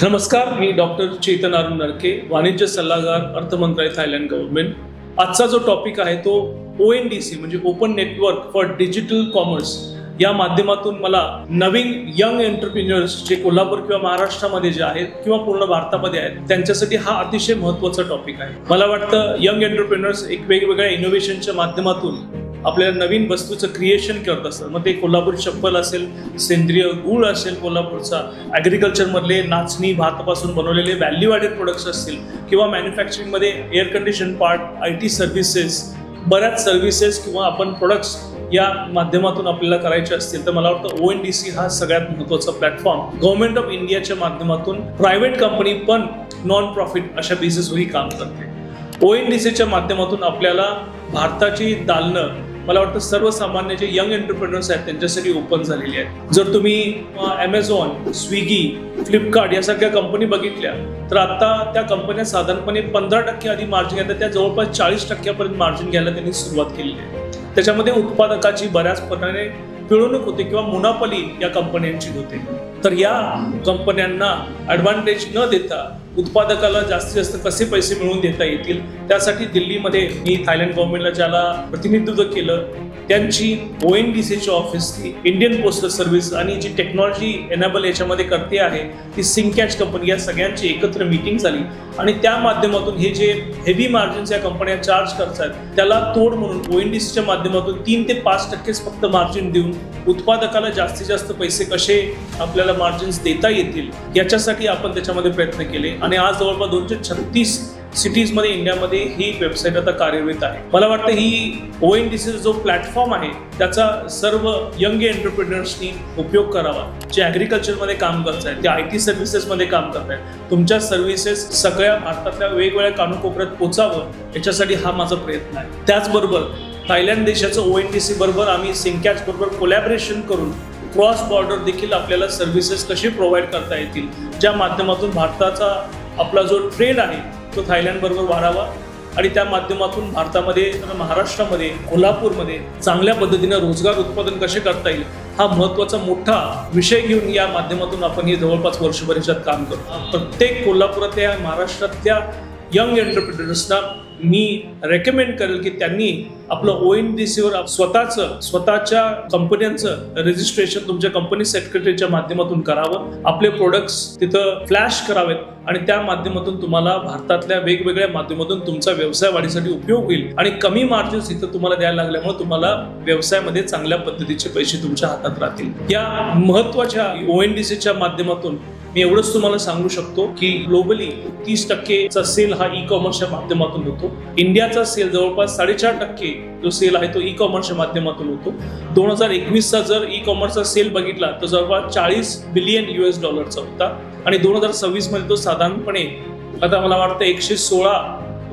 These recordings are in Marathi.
नमस्कार, मी डॉक्टर चेतन अरुण नरके, वाणिज्य सल्लागार, अर्थ मंत्रालय, थायलंड गव्हर्नमेंट। आजचा जो टॉपिक आहे तो ONDC म्हणजे open network for digital commerce या माध्यमातून मला नवीन यंग एंटरप्रेन्युअर्स जे कोल्हापूर किंवा महाराष्ट्रामध्ये जे आहेत किंवा पूर्ण भारतामध्ये आहेत त्यांच्यासाठी हा अतिशय महत्त्वाचा टॉपिक आहे। मला वाटतं यंग एंटरप्रेन्युअर्स एक वेगवेगळ्या इनोव्हेशनच्या माध्यमातून आपल्याला नवीन वस्तूचं क्रिएशन करत असतात। मग ते कोल्हापूर चप्पल असेल, सेंद्रिय गूळ असेल कोल्हापूरचा, ॲग्रिकल्चरमधले नाचणी भातापासून बनवलेले व्हॅल्यू ॲडेड प्रोडक्ट्स असतील किंवा मॅन्युफॅक्चरिंगमध्ये air condition part, IT services, बऱ्याच सर्व्हिसेस किंवा आपण प्रोडक्ट्स या माध्यमातून आपल्याला करायचे असतील तर मला वाटतं ONDC हा सगळ्यात महत्त्वाचा प्लॅटफॉर्म गव्हर्नमेंट ऑफ इंडियाच्या माध्यमातून प्रायव्हेट कंपनी पण नॉन प्रॉफिट अशा बेसिसवरही काम करते। ONDCच्या माध्यमातून आपल्याला भारताची दालनं मला वाटतं सर्वसामान्य जे यंग एंटरप्रेन्युअर्स आहेत त्यांच्यासाठी ओपन झालेली आहेत। जर तुम्ही Amazon, स्विगी, फ्लिपकार्ट यासारख्या कंपनी बघितल्या तर आता त्या कंपन्या साधारणपणे 15% आधी मार्जिन घेतात, त्या जवळपास 40% मार्जिन घ्यायला त्यांनी सुरुवात केलेली आहे। त्याच्यामध्ये उत्पादकाची बऱ्याच प्रकारे पिळवणूक होते किंवा मोनोपोली या कंपन्यांची होते। तर या कंपन्यांना ॲडव्हान्टेज न देता उत्पादकाला जास्तीत जास्त कसे पैसे मिळवून देता येतील त्यासाठी दिल्लीमध्ये मी थायलंड गव्हर्नमेंटला ज्याला प्रतिनिधित्व केलं त्यांची ONDCची ऑफिस, ती इंडियन पोस्टल सर्व्हिस आणि जी टेक्नॉलॉजी एनेबल याच्यामध्ये करते आहे ती सिंकॅच कंपनी, या सगळ्यांची एकत्र मीटिंग झाली आणि त्या माध्यमातून हे जे हेवी मार्जिन्स या कंपन्या चार्ज करतात त्याला तोड म्हणून ONDCच्या माध्यमातून 3 ते 5% फक्त मार्जिन देऊन उत्पादकाला जास्तीत जास्त पैसे कसे आपल्याला मार्जिन्स देता येतील याच्यासाठी आपण त्याच्यामध्ये प्रयत्न केले आणि आज जवळपास 236 सिटीजमध्ये इंडियामध्ये ही वेबसाईट आता कार्यरत आहे। मला वाटतं ही ONDCचा जो प्लॅटफॉर्म आहे त्याचा सर्व यंग एंटरप्रेन्युअर्सनी उपयोग करावा। जे ॲग्रिकल्चरमध्ये काम करत आहेत, ते IT सर्व्हिसेसमध्ये काम करत आहेत, तुमच्या सर्व्हिसेस सगळ्या भारतातल्या वेगवेगळ्या कानाकोपऱ्यात पोचावं याच्यासाठी हा माझा प्रयत्न आहे। त्याचबरोबर थायलंड देशाचं ONDC बरोबर आम्ही सिंकॅच बरोबर कोलॅबरेशन करून क्रॉस बॉर्डर देखील आपल्याला सर्व्हिसेस कशी प्रोव्हाइड करता येतील ज्या माध्यमातून भारताचा आपला जो ट्रेड आहे तो थायलंड बरोबर वाढावा आणि त्या माध्यमातून भारतामध्ये, महाराष्ट्रामध्ये, कोल्हापूरमध्ये चांगल्या पद्धतीने रोजगार उत्पादन कसे करता येईल हा महत्त्वाचा मोठा विषय घेऊन या माध्यमातून आपण हे जवळपास वर्षभर याच्यात काम करतो। प्रत्येक कोल्हापुरातल्या, महाराष्ट्रातल्या यंग एंटरप्रेन्युअर्सना मी रेकमेंड करेल की त्यांनी आपलं ONDCवर स्वतःच्या कंपन्यांचं रजिस्ट्रेशन तुमच्या कंपनी सेक्रेटरीच्या माध्यमातून करावं, आपले प्रोडक्ट्स तिथं फ्लॅश करावेत आणि त्या माध्यमातून तुम्हाला भारतातल्या वेगवेगळ्या माध्यमातून तुमचा व्यवसाय वाढीसाठी उपयोग होईल आणि कमी मार्जिन्स इथं तुम्हाला द्यायला लागल्यामुळे तुम्हाला व्यवसायामध्ये चांगल्या पद्धतीचे पैसे तुमच्या हातात राहतील। या महत्त्वाच्या ONDCच्या माध्यमातून मी एवढंच तुम्हाला सांगू शकतो की ग्लोबली 30% सेल हा ई-कॉमर्सच्या माध्यमातून होतो। इंडियाचा सेल जवळपास 4.5% जो सेल आहे तो ई-कॉमर्सच्या माध्यमातून होतो। 2021चा जर ई-कॉमर्सचा सेल बघितला तर जवळपास $40 बिलियन होता आणि 2026 मध्ये तो साधारणपणे आता मला वाटतं $116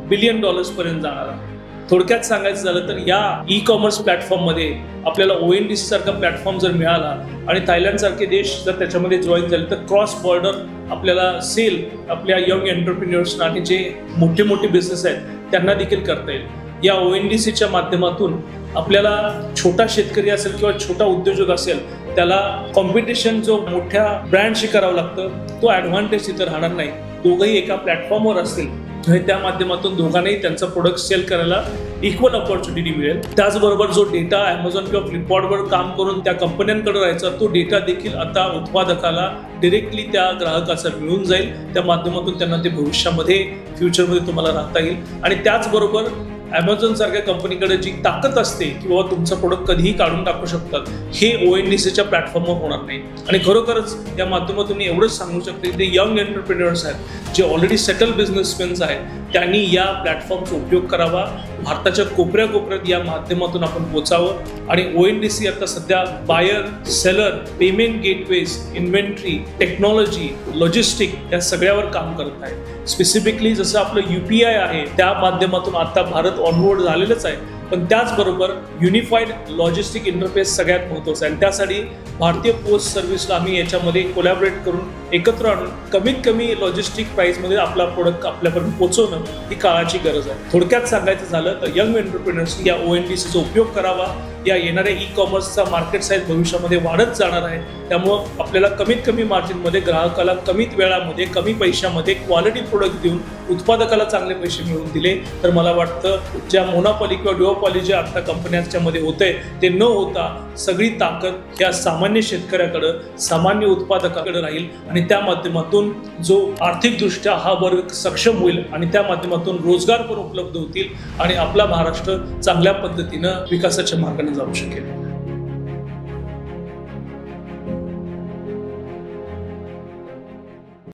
बिलियन पर्यंत जाणार आहे। थोडक्यात सांगायचं झालं तर या ई-कॉमर्स प्लॅटफॉर्ममध्ये आपल्याला ONDC सारखा प्लॅटफॉर्म जर मिळाला आणि थायलंड सारखे देश जर त्याच्यामध्ये जॉईन झाले तर क्रॉस बॉर्डर आपल्याला सेल आपल्या यंग एंटरप्रेन्युअर्सना आणि जे मोठे मोठे बिझनेस आहेत त्यांना देखील करता येईल। या ONDCच्या माध्यमातून आपल्याला छोटा शेतकरी असेल किंवा छोटा उद्योजक असेल त्याला कॉम्पिटिशन जो मोठ्या ब्रँडशी करावं लागतं तो ॲडव्हान्टेज तिथं राहणार नाही। दोघंही एका प्लॅटफॉर्मवर असतील आणि त्या माध्यमातून दोघांनाही त्यांचा प्रोडक्ट सेल करायला इक्वल ऑपॉर्च्युनिटी मिळेल। त्याचबरोबर जो डेटा Amazon किंवा फ्लिपकार्टवर काम करून त्या कंपन्यांकडे राहायचा तो डेटा देखील आता उत्पादकाला डिरेक्टली त्या ग्राहकाचा मिळून जाईल। त्या माध्यमातून त्यांना ते भविष्यामध्ये फ्युचरमध्ये तुम्हाला राहता येईल आणि त्याचबरोबर Amazon सारख्या कंपनीकडे जी ताकद असते की बाबा तुमचा प्रोडक्ट कधीही काढून टाकू शकतात हे ONDCच्या प्लॅटफॉर्मवर होणार नाही। आणि खरोखरच या माध्यमातून मी एवढंच सांगू शकते की ते यंग एंटरप्रेन्युअर्स आहेत जे ऑलरेडी सेटल बिझनेसमॅन्स आहेत त्यांनी या प्लॅटफॉर्मचा उपयोग करावा, भारताच्या कोपऱ्यात या माध्यमातून आपण पोचावं आणि ONDC आता सध्या buyer, seller, payment gateways, inventory, technology, logistic या सगळ्यावर काम करत आहे। स्पेसिफिकली जसं आपलं UPI आहे त्या माध्यमातून आता भारत ऑनबोर्ड झालेलंच आहे, पण त्याचबरोबर युनिफाईड लॉजिस्टिक इंटरफेस सगळ्यात महत्त्वाचा आहे आणि त्यासाठी भारतीय पोस्ट सर्व्हिसला आम्ही याच्यामध्ये कोलॅबरेट करून एकत्र आणून कमीत कमी लॉजिस्टिक प्राइसमध्ये आपला प्रोडक्ट आपल्यापर्यंत पोहोचवणं ही काळाची गरज आहे. थोडक्यात सांगायचं झालं तर यंग एंटरप्रेन्युअर्सनी या ONDCचा उपयोग करावा. या येणाऱ्या ई-कॉमर्सचा मार्केट साईज भविष्यामध्ये वाढत जाणार आहे. त्यामुळं आपल्याला कमीत कमी मार्जिनमध्ये ग्राहकाला कमीत वेळामध्ये कमी पैशामध्ये क्वालिटी प्रोडक्ट देऊन उत्पादकाला चांगले पैसे मिळवून दिले तर मला वाटतं ज्या मोनोपॉली किंवा ड्युओपॉली ज्या आता कंपन्यांच्यामध्ये होते ते न होता सगळी ताकद या सामान्य शेतकऱ्याकडं सामान्य उत्पादकाकडे राहील आणि त्या माध्यमातून जो आर्थिकदृष्ट्या हा वर्ग सक्षम होईल आणि त्या माध्यमातून रोजगार पण उपलब्ध होतील आणि आपला महाराष्ट्र चांगल्या पद्धतीनं विकासाच्या मार्गाने जाऊ शकेल.